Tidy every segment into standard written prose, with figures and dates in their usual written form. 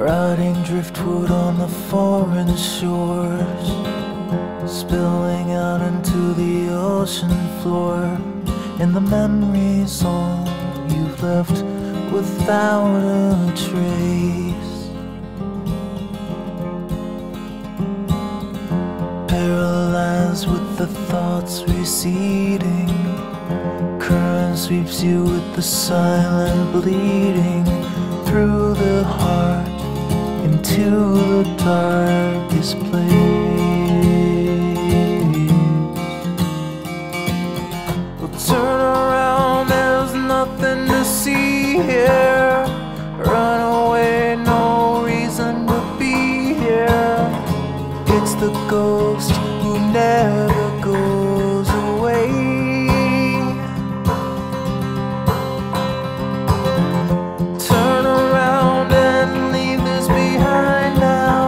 rotting driftwood on the foreign shores, spilling out into the ocean floor, and the memories all you've left without a trace. Paralyzed with the thoughts receding, current sweeps you with the silent bleeding through the heart into the darkest place. Well, turn around, there's nothing to see here. Run away, no reason to be here. It's the ghost who never goes away. Turn around and leave this behind now.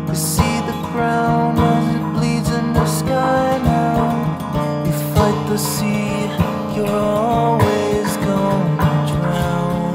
You see the ground as it bleeds in the sky now. You fight the sea, you're always gonna drown.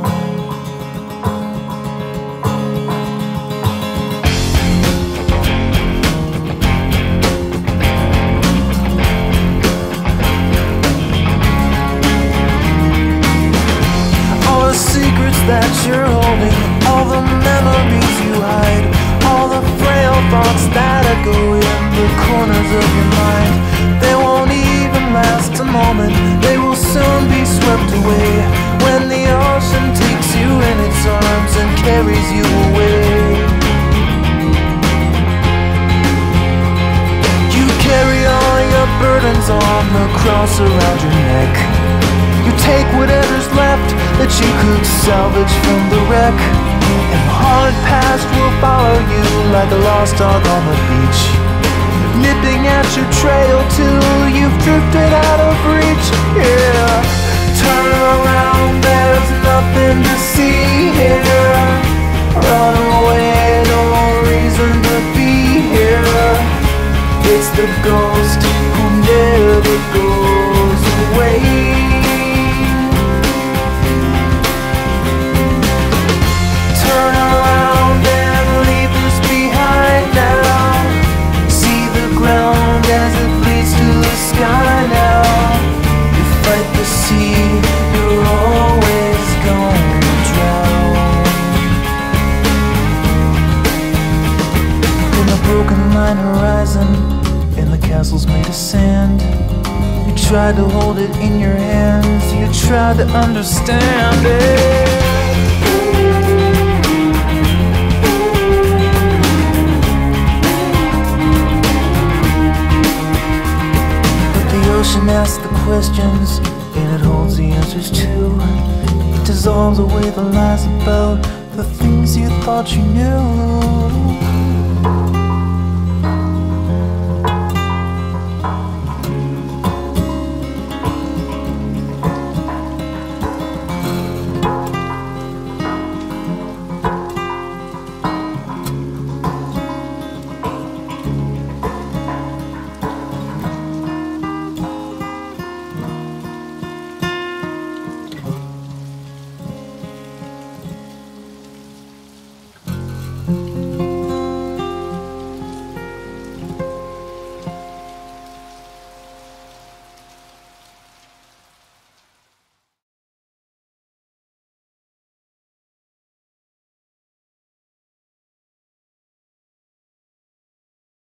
All the secrets that you're holding, all the memories you hide, all the frail thoughts that echo in the corners of your mind, they won't even last a moment. They will soon be swept away when the ocean takes you in its arms and carries you away. You carry all your burdens on the cross around your neck. You take whatever's left that you could salvage from the wreck, and the hard past will follow you like a lost dog on the beach, nipping at your trail till you've drifted out of reach. Yeah, turn around, there's nothing to see here. Run away, no reason to be here. It's the ghost who never goes away. Turn around and leave this behind now. See the ground as it bleeds to the sky now. You fight the sea, you're always gonna drown. In a broken line horizon, in the castles made of sand, you tried to hold it in your hands, you tried to understand it. The ocean asks the questions, and it holds the answers too. It dissolves away the lies about the things you thought you knew.